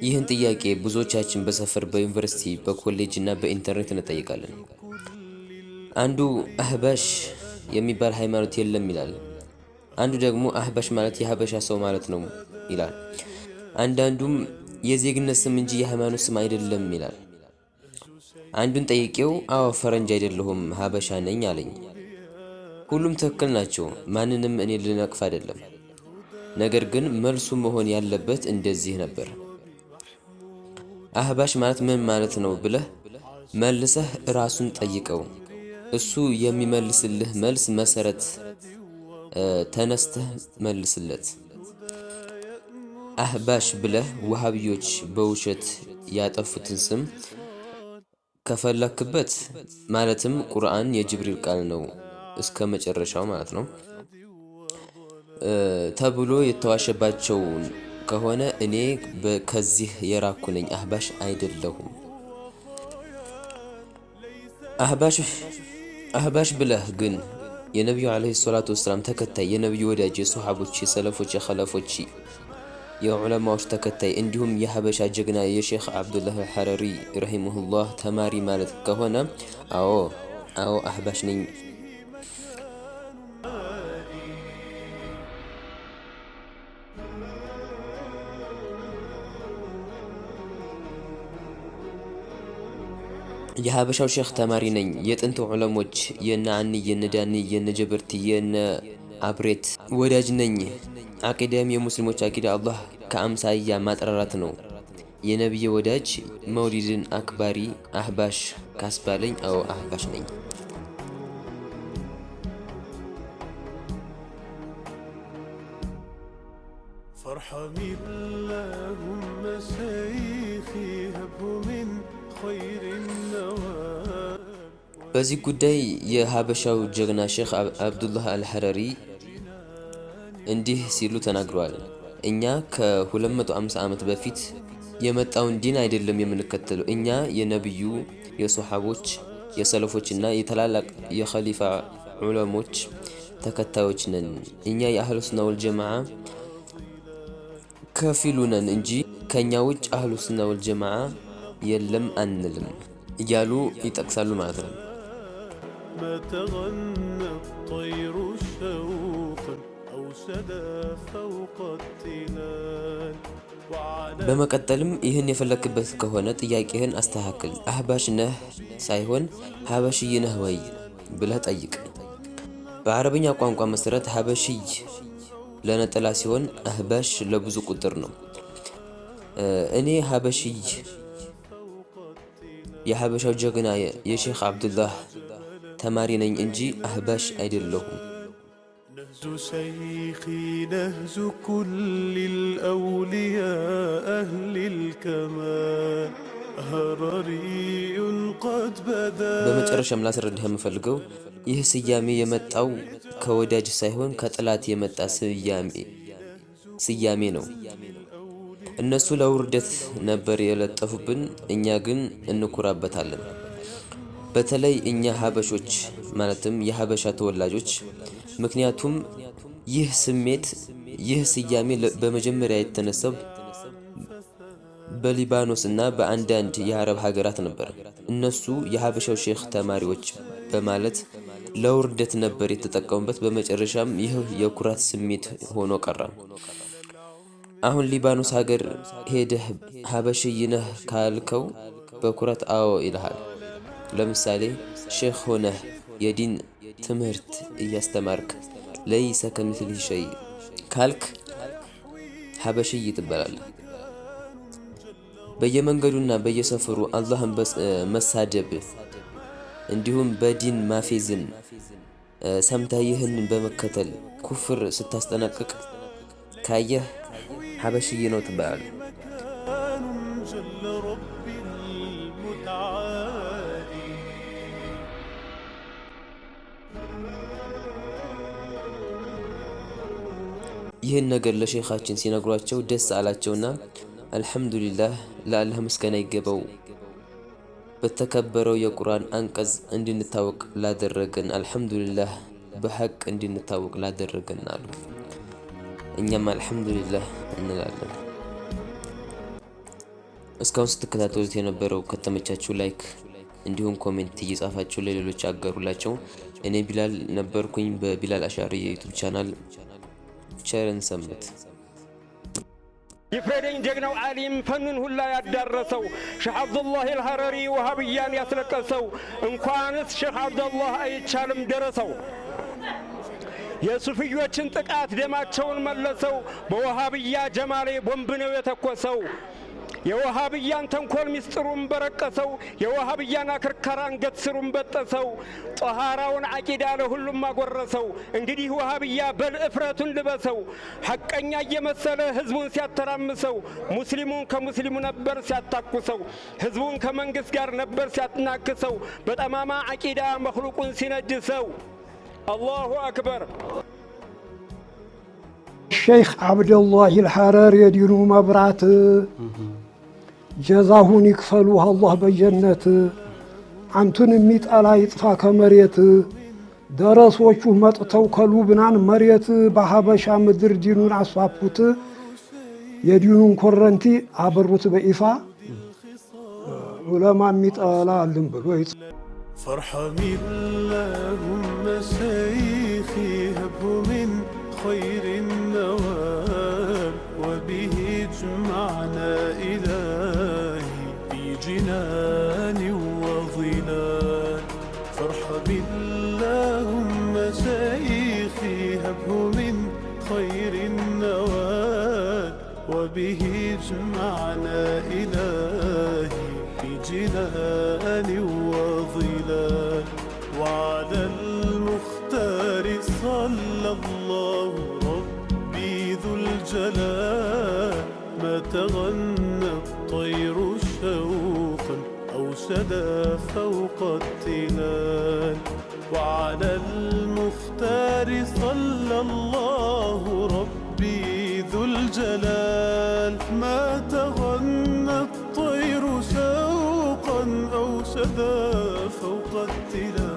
ይህን ጥያቄ ብዙዎቻችን በሰፈር በዩኒቨርሲቲ በኮሌጅ እና በኢንተርኔት እንጠይቃለን። አንዱ አህባሽ የሚባል ሃይማኖት የለም ይላል። አንዱ ደግሞ አህባሽ ማለት የሀበሻ ሰው ማለት ነው ይላል። አንዳንዱም የዜግነት ስም እንጂ የሃይማኖት ስም አይደለም ይላል። አንዱን ጠይቄው አዎ ፈረንጅ አይደለሁም ሀበሻ ነኝ አለኝ። ሁሉም ትክክል ናቸው። ማንንም እኔ ልነቅፍ አይደለም። ነገር ግን መልሱ መሆን ያለበት እንደዚህ ነበር። አህባሽ ማለት ምን ማለት ነው ብለህ መልሰህ ራሱን ጠይቀው። እሱ የሚመልስልህ መልስ መሰረት ተነስተህ መልስለት። አህባሽ ብለህ ወሃቢዮች በውሸት ያጠፉትን ስም ከፈለክበት ማለትም ቁርአን የጅብሪል ቃል ነው እስከ መጨረሻው ማለት ነው ተብሎ የተዋሸባቸው ከሆነ እኔ ከዚህ የራኩ ነኝ፣ አህባሽ አይደለሁም። አህባሽ ብለህ ግን የነቢዩ ዓለይሂ ሰላቱ ወሰላም ተከታይ፣ የነቢዩ ወዳጅ፣ የሶሐቦች፣ የሰለፎች፣ የኸለፎች፣ የዑለማዎች ተከታይ እንዲሁም የሀበሻ ጀግና የሼኽ አብዱላህ አልሐረሪ ረሂመሁላህ ተማሪ ማለት ከሆነ አዎ አህባሽ ነኝ። የሀበሻው ሼኽ ተማሪ ነኝ። የጥንት ዑለሞች የነ አኒ የነ ዳኒ የነ ጀበርቲ የነ አብሬት ወዳጅ ነኝ። አቂዳም የሙስሊሞች አቂዳ አላህ ከአምሳያ ማጥራራት ነው። የነብይ ወዳጅ መውሊድን አክባሪ አህባሽ ካስባለኝ አዎ አህባሽ ነኝ። فرحمي اللهم شيخي هبه من خير النوال በዚህ ጉዳይ የሀበሻው ጀግና ሼኽ አብዱላህ አልሐረሪ እንዲህ ሲሉ ተናግረዋል። እኛ ከ250 ዓመት በፊት የመጣውን ዲን አይደለም የምንከተለው። እኛ የነብዩ የሶሐቦች የሰለፎችና የተላላቅ የኸሊፋ ዑለሞች ተከታዮች ነን። እኛ የአህሉ ሱና ወል ጀማዓ ከፊሉ ነን እንጂ ከኛ ውጭ አህሉ ሱና ወል ጀማዓ የለም አንልም እያሉ ይጠቅሳሉ ማለት ነው። በመቀጠልም ይህን የፈለክበት ከሆነ ጥያቄህን አስተካክል። አህባሽ ነህ ሳይሆን ሀበሽይ ነህ ወይ ብለህ ጠይቅ። በአረብኛ ቋንቋ መሰረት ሀበሽይ ለነጠላ ሲሆን አህባሽ ለብዙ ቁጥር ነው። እኔ ሀበሽይ የሀበሻው ጀግና የሼኽ አብዱላህ ተማሪ ነኝ እንጂ አህባሽ አይደለሁም። نهز شيخي نهز كل الأولياء أهل الكمال هرري قد بدا በመጨረሻም ላስረዳህ የምፈልገው ይህ ስያሜ የመጣው ከወዳጅ ሳይሆን ከጥላት የመጣ ስያሜ ነው። እነሱ ለውርደት ነበር የለጠፉብን፣ እኛ ግን እንኩራበታለን። በተለይ እኛ ሀበሾች ማለትም የሀበሻ ተወላጆች። ምክንያቱም ይህ ስያሜ በመጀመሪያ የተነሳው በሊባኖስ እና በአንዳንድ የአረብ ሀገራት ነበር። እነሱ የሀበሻው ሼኽ ተማሪዎች በማለት ለውርደት ነበር የተጠቀሙበት። በመጨረሻም ይህ የኩራት ስሜት ሆኖ ቀረ። አሁን ሊባኖስ ሀገር ሄደህ ሀበሽይ ነህ ካልከው በኩራት አዎ ይልሃል። ለምሳሌ ሼኽ ሆነህ የዲን ትምህርት እያስተማርክ ለይሰ ከሚስሊሂ ሸይ ካልክ ሀበሽይ ትባላለህ። በየመንገዱና በየሰፈሩ አላህን መሳደብ እንዲሁም በዲን ማፌዝን ሰምተህ ይህንን በመከተል ኩፍር ስታስጠነቅቅ ካየህ ሀበሽይ ነው ትባላለህ። ይህን ነገር ለሼኻችን ሲነግሯቸው ደስ አላቸውና አልሐምዱሊላህ ለአላህ ምስጋና ይገባው በተከበረው የቁርአን አንቀጽ እንድንታወቅ ላደረገን፣ አልሐምዱሊላህ በሐቅ እንድንታወቅ ላደረገን አሉ። እኛም አልሐምዱሊላህ እንላለን። እስካሁን ስትከታተሉት የነበረው ከተመቻችሁ ላይክ እንዲሁም ኮሜንት እየጻፋችሁ ለሌሎች አጋሩላቸው። እኔ ቢላል ነበርኩኝ በቢላል አሻሪ የዩቲዩብ ቻናል። ቸርን ሰንብት። ይፍረደኝ ጀግናው ዓሊም ፈኑን ሁላ ያዳረሰው ሼህ አብዱላህ አልሐረሪ ወሃብያን ያስለቀሰው እንኳንስ ሼህ አብዱላህ አይቻልም ደረሰው። የሱፍዮችን ጥቃት ደማቸውን መለሰው በወሃብያ ጀማሌ ቦምብ ነው የተኮሰው። የወሃብያን ተንኮል ሚስጥሩን በረቀሰው የወሃብያን አክርካር አንገት ስሩን በጠሰው ጧሃራውን አቂዳ ለሁሉም አጎረሰው። እንግዲህ ወሃብያ በልእፍረቱን ልበሰው ሐቀኛ እየመሰለ ህዝቡን ሲያተራምሰው ሙስሊሙን ከሙስሊሙ ነበር ሲያታኩሰው ህዝቡን ከመንግስት ጋር ነበር ሲያናክሰው በጠማማ አቂዳ መኽሉቁን ሲነጅሰው። አላሁ አክበር። ሼክ አብደላህ አልሐረሪ የዲኑ መብራት ጀዛሁን ይክፈሉህ አላህ በጀነት አንቱን የሚጠላ ይጥፋ ከመሬት ደረሶቹ መጥተው ከሉብናን መሬት በሀበሻ ምድር ዲኑን አስፋፉት የዲኑን ኮረንቲ አበሩት በይፋ ዑለማ የሚጠላ አልን ብሎ فارحم اللهم شيخي هبه من خير النوال وبه اجمعنا إلهي في جنان وظلال. فارحم اللهم شيخي هبه من خير النوال وبه اجمعنا إلهي في جنان وظلال. وعلى المختار صلى الله ربي ذو الجلال ما تغنى الطير شوقا أو شدا فوق التلال. وعلى المختار صلى الله ربي ذو الجلال ما تغنى الطير شوقا أو شدا فوق التلال.